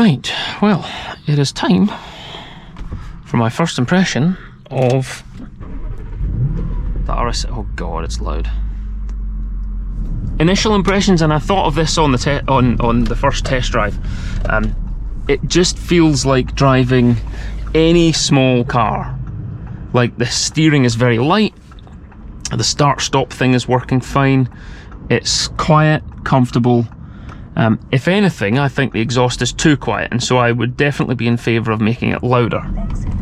Right, well, it is time for my first impression of the RS6. Oh god, it's loud. Initial impressions, and I thought of this on the on the first test drive. It just feels like driving any small car. Like, the steering is very light, the start-stop thing is working fine, it's quiet, comfortable. If anything, I think the exhaust is too quiet, and so I would definitely be in favour of making it louder.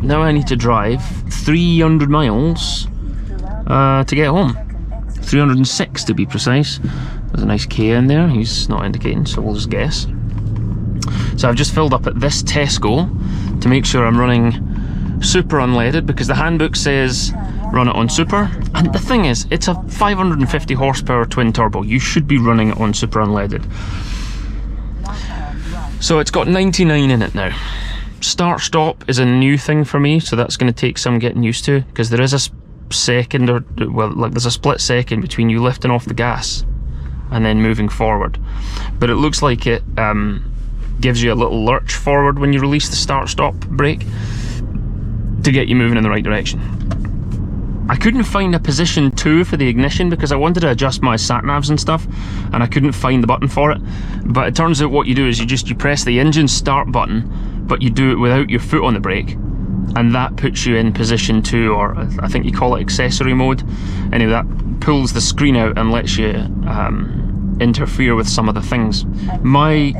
Now I need to drive 300 miles to get home. 306 to be precise. There's a nice K in there, he's not indicating, so we'll just guess. So I've just filled up at this Tesco to make sure I'm running super unleaded, because the handbook says run it on super, and the thing is, it's a 550 horsepower twin turbo. You should be running it on super unleaded. So it's got 99 in it now. Start stop is a new thing for me, so that's going to take some getting used to, because there is a second, or well, like there's a split second between you lifting off the gas and then moving forward. But it looks like it gives you a little lurch forward when you release the start stop brake to get you moving in the right direction. I couldn't find a position 2 for the ignition because I wanted to adjust my sat navs and stuff, and I couldn't find the button for it. But it turns out what you do is you press the engine start button, but you do it without your foot on the brake, and that puts you in position 2, or I think you call it accessory mode. Anyway, that pulls the screen out and lets you interfere with some of the things. My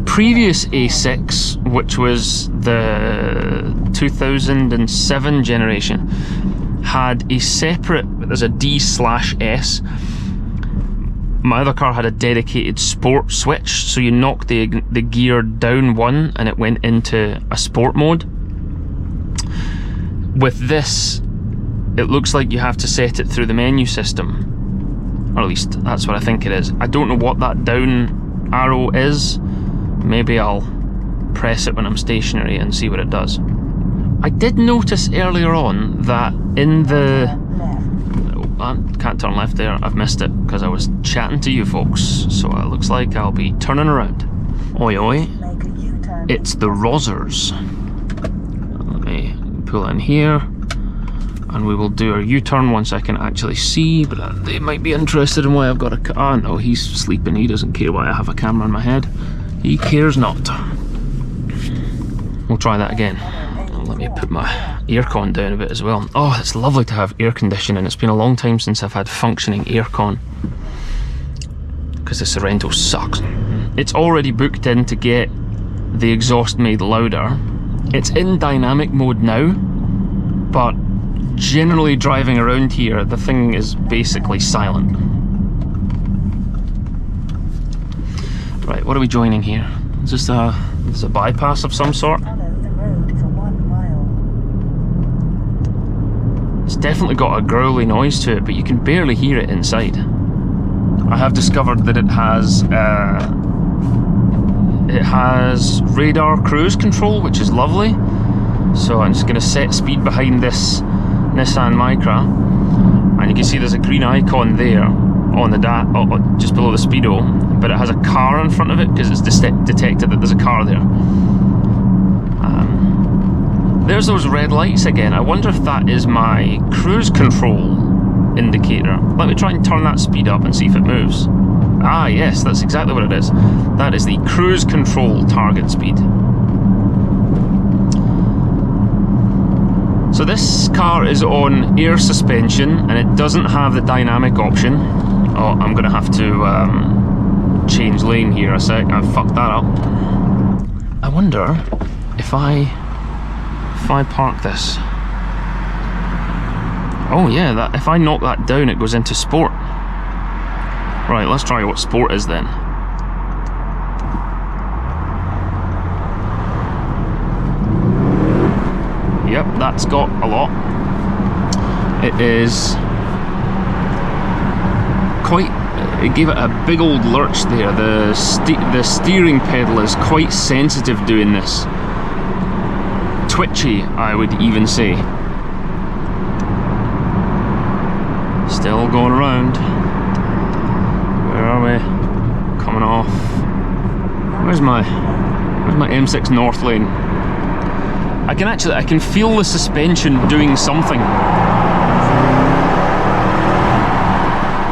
previous A6, which was the 2007 generation, had a separate, there's a D/S. My other car had a dedicated sport switch, so you knocked the gear down 1 and it went into a sport mode. With this, it looks like you have to set it through the menu system, or at least that's what I think it is. I don't know what that down arrow is. Maybe I'll press it when I'm stationary and see what it does. I did notice earlier on that in the... Oh, I can't turn left there, I've missed it because I was chatting to you folks, so it looks like I'll be turning around. Oi oi, it's the Rozzers. Let me pull in here and we will do a U-turn once I can actually see, but they might be interested in why I've got a... Oh no, he's sleeping, he doesn't care why I have a camera in my head. He cares not. We'll try that again. Let me put my aircon down a bit as well. Oh, it's lovely to have air conditioning. It's been a long time since I've had functioning aircon, because the Sorrento sucks. It's already booked in to get the exhaust made louder. It's in dynamic mode now, but generally driving around here, the thing is basically silent. Right, what are we joining here? Is this a bypass of some sort? It's definitely got a growly noise to it, but you can barely hear it inside. I have discovered that it has radar cruise control, which is lovely. So I'm just going to set speed behind this Nissan Micra, and you can see there's a green icon there on the just below the speedo, but it has a car in front of it because it's detected that there's a car there. There's those red lights again. I wonder if that is my cruise control indicator. Let me try and turn that speed up and see if it moves. Ah yes, that's exactly what it is. That is the cruise control target speed. So this car is on air suspension and it doesn't have the dynamic option. Oh, I'm gonna have to change lane here a sec. I've fucked that up. I wonder if I park this. Oh yeah, if I knock that down, it goes into sport. Right, let's try what sport is then. Yep, that's got a lot. It is quite... It gave it a big old lurch there. The steering pedal is quite sensitive doing this. Twitchy, I would even say. Still going around. Where are we? Coming off. Where's my... Where's my M6 North lane? I can feel the suspension doing something.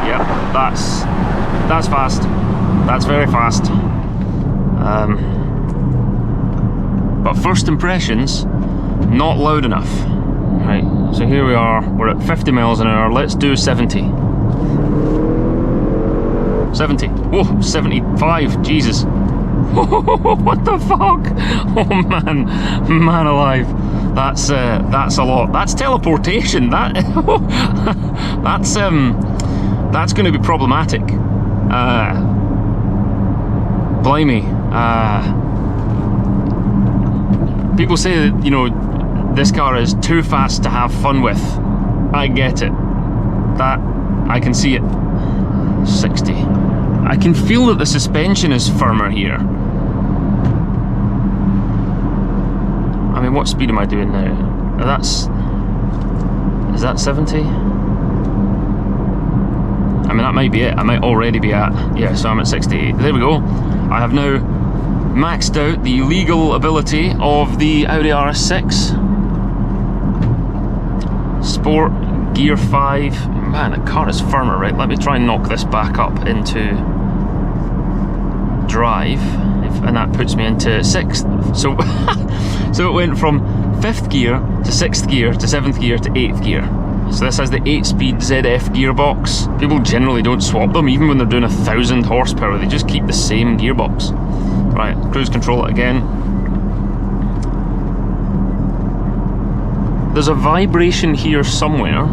Yeah, that's fast. That's very fast. But first impressions, not loud enough. Right, so here we are, we're at 50 miles an hour, let's do 70. 70, whoa, 75, Jesus. What the fuck? Oh man, man alive. That's a lot. That's teleportation. That's going to be problematic. Blimey. People say that, you know, this car is too fast to have fun with. I get it. That, I can see it. 60. I can feel that the suspension is firmer here. I mean, what speed am I doing now? Is that 70? I mean, that might be it. I might already be at, yeah, so I'm at 68. There we go. I have now maxed out the legal ability of the Audi RS6. Sport, gear 5. Man, the car is firmer, right? Let me try and knock this back up into drive, and that puts me into 6th. So, so it went from 5th gear to 6th gear to 7th gear to 8th gear. So this has the 8-speed ZF gearbox. People generally don't swap them, even when they're doing 1,000 horsepower. They just keep the same gearbox. Right, cruise control it again. There's a vibration here somewhere.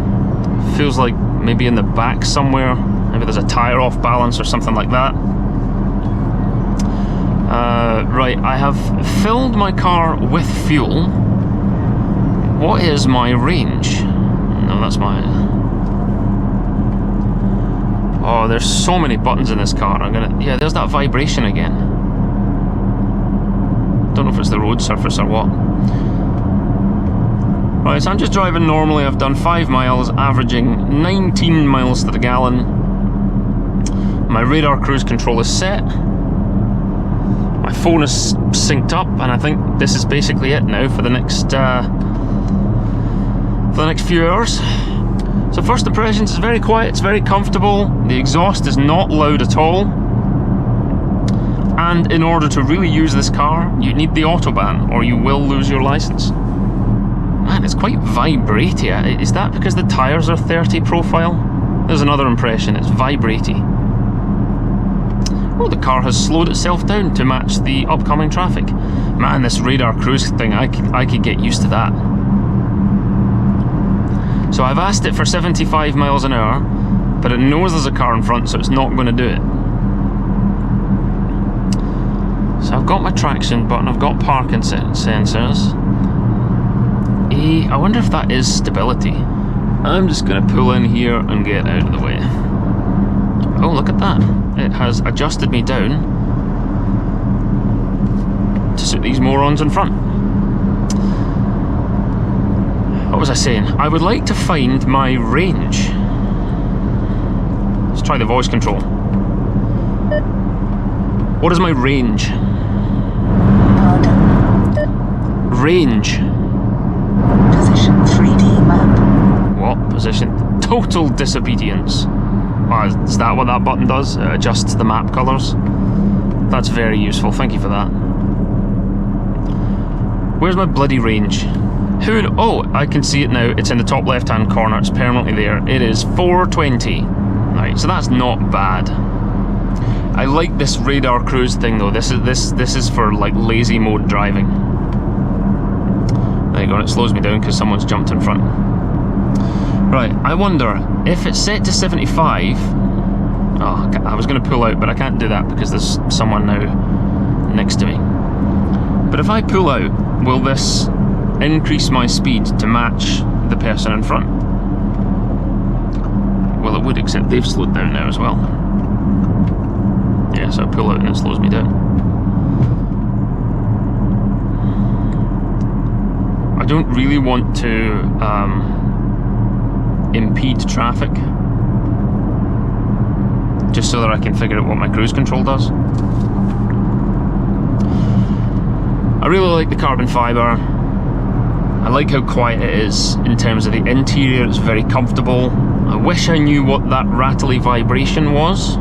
Feels like maybe in the back somewhere. Maybe there's a tyre off balance or something like that. Right, I have filled my car with fuel. What is my range? No, that's my... Oh, there's so many buttons in this car. Yeah, there's that vibration again. Don't know if it's the road surface or what. Right, so I'm just driving normally. I've done 5 miles, averaging 19 miles to the gallon. My radar cruise control is set. My phone is synced up, and I think this is basically it now for the next few hours. So first impressions, it's very quiet, it's very comfortable. The exhaust is not loud at all. And in order to really use this car, you need the Autobahn, or you will lose your license. Man, it's quite vibraty. Is that because the tyres are 30 profile? There's another impression, it's vibraty. Oh, the car has slowed itself down to match the upcoming traffic. Man, this radar cruise thing, I could get used to that. So I've asked it for 75 miles an hour, but it knows there's a car in front, so it's not going to do it. So I've got my traction button, I've got parking sensors. I wonder if that is stability. I'm just going to pull in here and get out of the way. Oh, look at that. It has adjusted me down to suit these morons in front. What was I saying? I would like to find my range. Let's try the voice control. What is my range? Range. Position 3D map. What? Position? Total disobedience. Oh, is that what that button does? It adjusts the map colours? That's very useful, thank you for that. Where's my bloody range? Oh, I can see it now. It's in the top left hand corner, it's permanently there. It is 420. Right, so that's not bad. I like this radar cruise thing though. This is for like lazy mode driving. There you go, and it slows me down because someone's jumped in front. Right, I wonder if it's set to 75. Oh, I was going to pull out, but I can't do that because there's someone now next to me. But if I pull out, will this increase my speed to match the person in front? Well, it would, except they've slowed down now as well. Yeah, so I pull out and it slows me down. I don't really want to impede traffic, just so that I can figure out what my cruise control does. I really like the carbon fibre. I like how quiet it is in terms of the interior. It's very comfortable. I wish I knew what that rattly vibration was.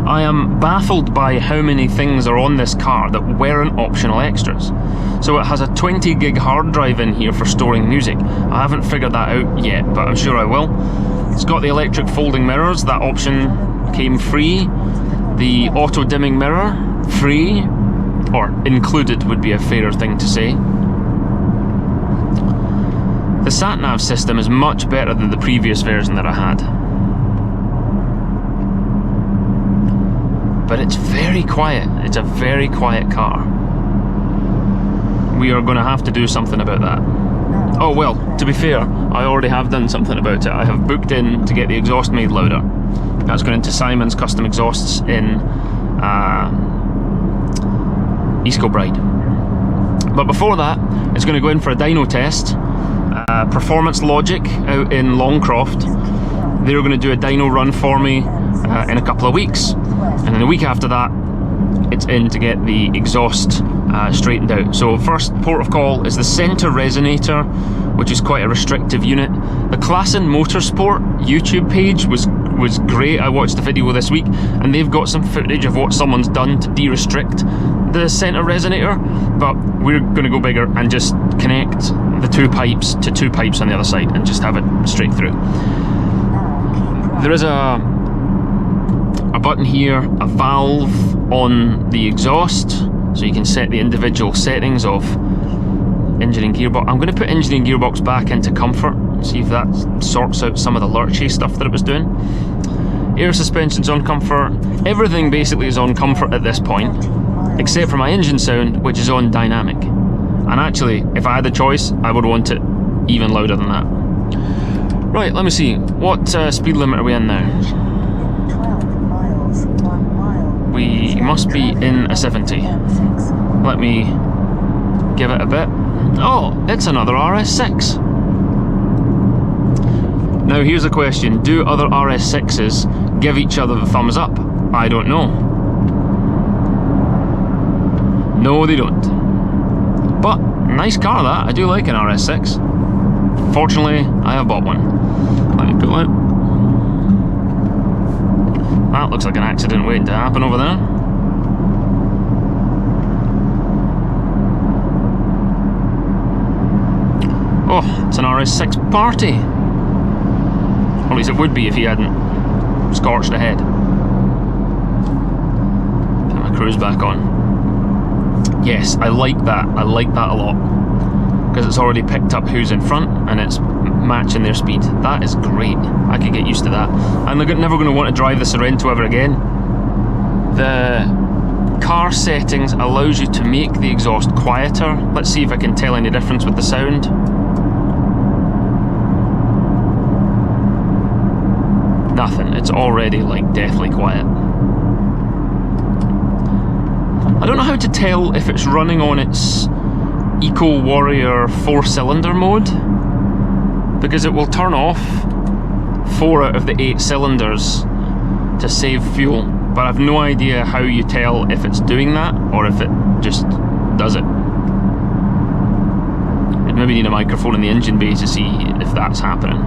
I am baffled by how many things are on this car that weren't optional extras. So it has a 20 gig hard drive in here for storing music. I haven't figured that out yet, but I'm sure I will. It's got the electric folding mirrors. That option came free. The auto dimming mirror, free, or included would be a fairer thing to say. The sat-nav system is much better than the previous version that I had. But it's very quiet. It's a very quiet car. We are going to have to do something about that. Oh well, to be fair, I already have done something about it. I have booked in to get the exhaust made louder. That's going into Simon's custom exhausts in East Kilbride. But before that, it's going to go in for a dyno test. Performance Logic out in Longcroft. They're going to do a dyno run for me in a couple of weeks. And then a week after that, it's in to get the exhaust straightened out. So first port of call is the centre resonator, which is quite a restrictive unit. The Klassen Motorsport YouTube page was great. I watched the video this week, and they've got some footage of what someone's done to de-restrict the centre resonator, but we're going to go bigger and just connect the two pipes to two pipes on the other side and just have it straight through. There is a button here, a valve on the exhaust, so you can set the individual settings of engine and gearbox. I'm going to put engine and gearbox back into comfort, see if that sorts out some of the lurchy stuff that it was doing. Air suspension's on comfort. Everything basically is on comfort at this point, except for my engine sound, which is on dynamic. And actually, if I had the choice, I would want it even louder than that. Right, let me see. What speed limit are we in now? 12 miles, 1 mile. We must be in a 70. Let me give it a bit. Oh, it's another RS6. Now here's a question. Do other RS6s give each other the thumbs up? I don't know. No, they don't. But, nice car that. I do like an RS6. Fortunately, I have bought one. Let me pull out. That looks like an accident waiting to happen over there. Oh, it's an RS6 party. Or at least it would be if he hadn't scorched ahead. Put my cruise back on. Yes, I like that. I like that a lot. Because it's already picked up who's in front and it's matching their speed. That is great. I could get used to that. I'm never going to want to drive the Sorento ever again. The car settings allows you to make the exhaust quieter. Let's see if I can tell any difference with the sound. Nothing. It's already like deathly quiet. I don't know how to tell if it's running on its Eco Warrior 4-cylinder mode, because it will turn off 4 out of the 8 cylinders to save fuel, but I've no idea how you tell if it's doing that or if it just does it. You'd maybe need a microphone in the engine bay to see if that's happening.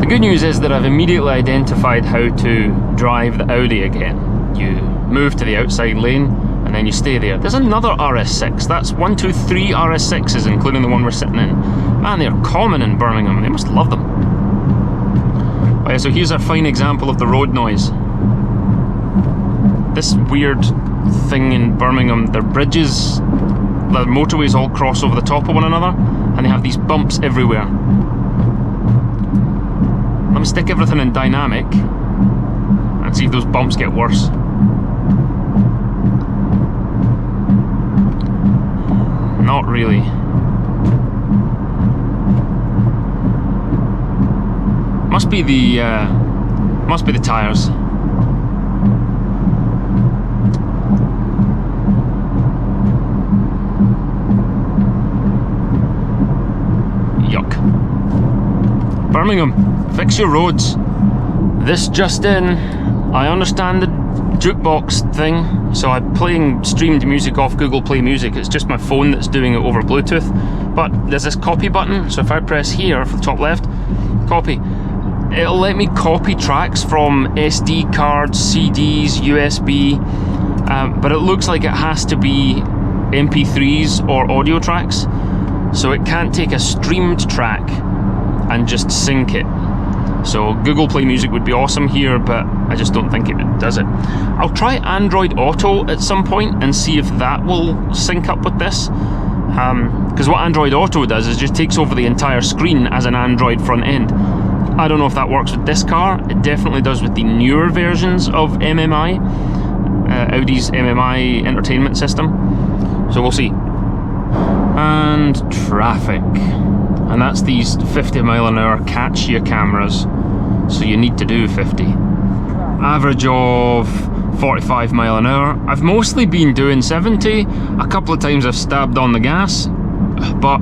The good news is that I've immediately identified how to drive the Audi again. You move to the outside lane and then you stay there. There's another RS6. That's 1, 2, 3 RS6s, including the one we're sitting in. Man, they're common in Birmingham. They must love them. Oh yeah, so here's a fine example of the road noise. This weird thing in Birmingham, their bridges, the motorways all cross over the top of one another, and they have these bumps everywhere. Let me stick everything in dynamic and see if those bumps get worse. Not really. Must be the tires. Yuck. Birmingham, fix your roads. This just in, I understand the jukebox thing, so I'm playing streamed music off Google Play Music. It's just my phone that's doing it over Bluetooth. But there's this copy button, so if I press here for the top left, copy, it'll let me copy tracks from SD cards, CDs, USB, but it looks like it has to be MP3s or audio tracks, so it can't take a streamed track and just sync it. So Google Play Music would be awesome here, but I just don't think it does it. I'll try Android Auto at some point and see if that will sync up with this. Because what Android Auto does is just takes over the entire screen as an Android front end. I don't know if that works with this car. It definitely does with the newer versions of MMI, Audi's MMI entertainment system. So we'll see. And traffic. And that's these 50-mile-an-hour catch-you cameras. So you need to do 50. Average of 45 mile an hour. I've mostly been doing 70. A couple of times I've stabbed on the gas, but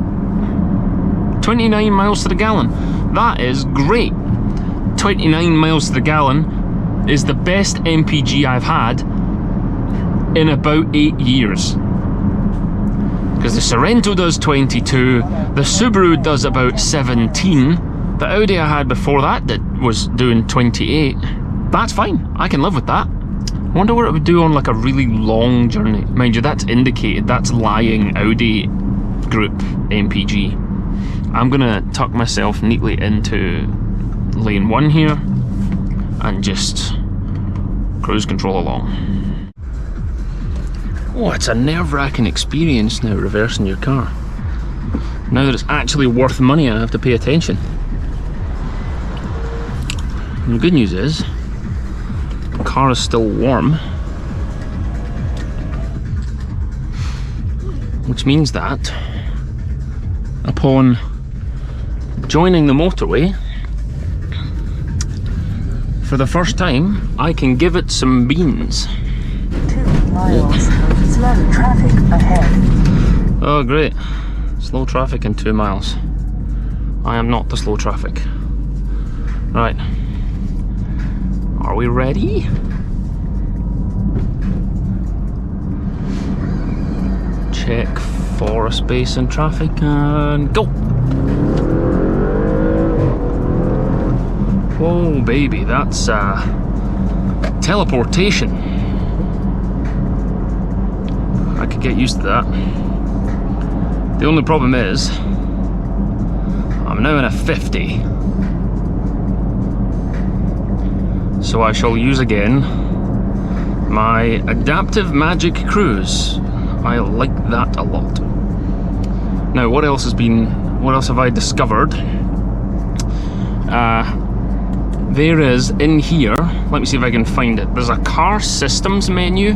29 miles to the gallon. That is great. 29 miles to the gallon is the best MPG I've had in about 8 years. Because the Sorento does 22, the Subaru does about 17, the Audi I had before that was doing 28. That's fine, I can live with that. I wonder what it would do on like a really long journey. Mind you, that's indicated, that's lying Audi group MPG. I'm gonna tuck myself neatly into lane 1 here and just cruise control along. Oh, it's a nerve-wracking experience now reversing your car. Now that it's actually worth money, I have to pay attention. And the good news is, the car is still warm, which means that upon joining the motorway for the first time, I can give it some beans. 2 miles. Slow traffic ahead. Oh great, slow traffic in 2 miles. I am not the slow traffic. Right. Are we ready? Check for a space in traffic and go! Whoa baby, that's teleportation. I could get used to that. The only problem is, I'm now in a 50. So I shall use again my adaptive magic cruise. I like that a lot. Now what else have I discovered? There is in here, let me see if I can find it. There's a car systems menu.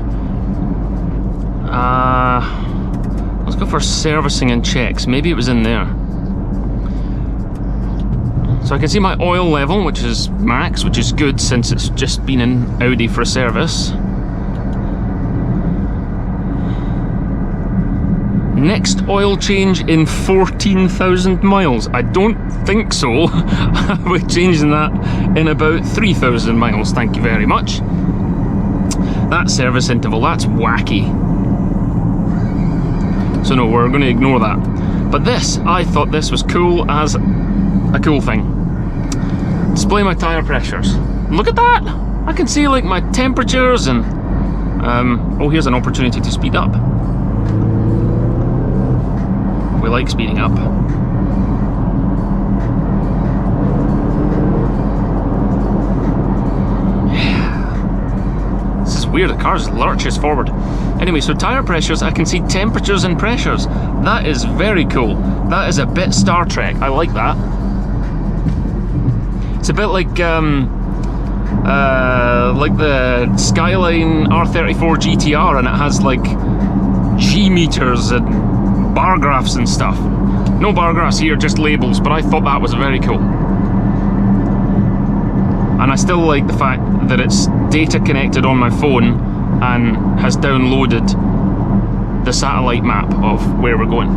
Let's go for servicing and checks. Maybe it was in there. So I can see my oil level, which is max, which is good since it's just been in Audi for a service. Next oil change in 14,000 miles. I don't think so. We're changing that in about 3,000 miles, thank you very much. That service interval, that's wacky. So no, we're going to ignore that. But this, I thought this was cool as a cool thing. Display my tyre pressures. Look at that! I can see like my temperatures and oh, here's an opportunity to speed up. We like speeding up. Yeah. This is weird, the car just lurches forward. Anyway, so tyre pressures, I can see temperatures and pressures. That is very cool. That is a bit Star Trek, I like that. It's a bit like the Skyline R34 GTR, and it has like G meters and bar graphs and stuff. No bar graphs here, just labels, but I thought that was very cool. And I still like the fact that it's data connected on my phone and has downloaded the satellite map of where we're going.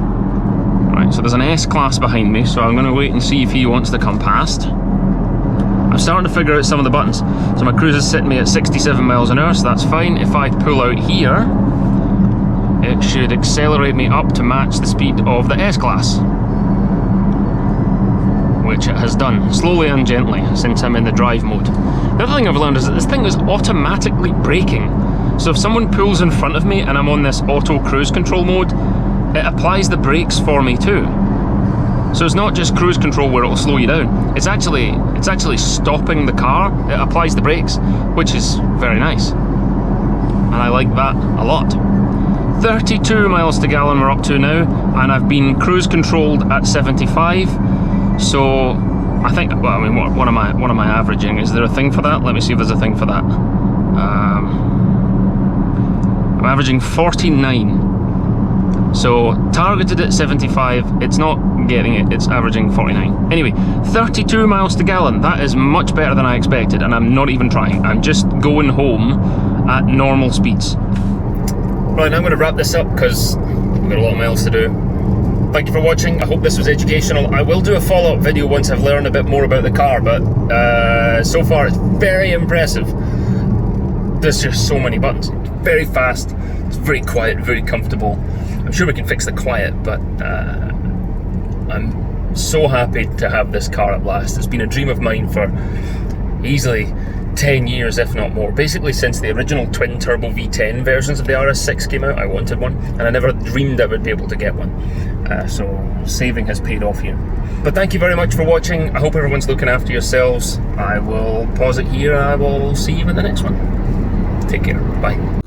Right, so there's an S-Class behind me, so I'm going to wait and see if he wants to come past. I'm starting to figure out some of the buttons. So my cruise is sitting me at 67 miles an hour, so that's fine. If I pull out here, it should accelerate me up to match the speed of the S-Class, which it has done, slowly and gently, since I'm in the drive mode. The other thing I've learned is that this thing is automatically braking. So if someone pulls in front of me and I'm on this auto cruise control mode, it applies the brakes for me too. So it's not just cruise control where it'll slow you down. It's actually stopping the car. It applies the brakes, which is very nice. And I like that a lot. 32 miles to gallon we're up to now, and I've been cruise controlled at 75. So I think, well, I mean, what am I averaging? Is there a thing for that? Let me see if there's a thing for that. I'm averaging 49. So targeted at 75, it's not getting it, it's averaging 49. Anyway, 32 miles to gallon, that is much better than I expected, and I'm not even trying. I'm just going home at normal speeds. Right, now I'm going to wrap this up because I've got a lot of miles to do. Thank you for watching. I hope this was educational. I will do a follow-up video once I've learned a bit more about the car, but so far it's very impressive. There's just so many buttons. Very fast, it's very quiet, very comfortable. I'm sure we can fix the quiet, but I'm so happy to have this car at last. It's been a dream of mine for easily 10 years, if not more. Basically since the original twin-turbo V10 versions of the RS6 came out, I wanted one, and I never dreamed I would be able to get one. So saving has paid off here. But thank you very much for watching. I hope everyone's looking after yourselves. I will pause it here. I will see you in the next one. Take care. Bye.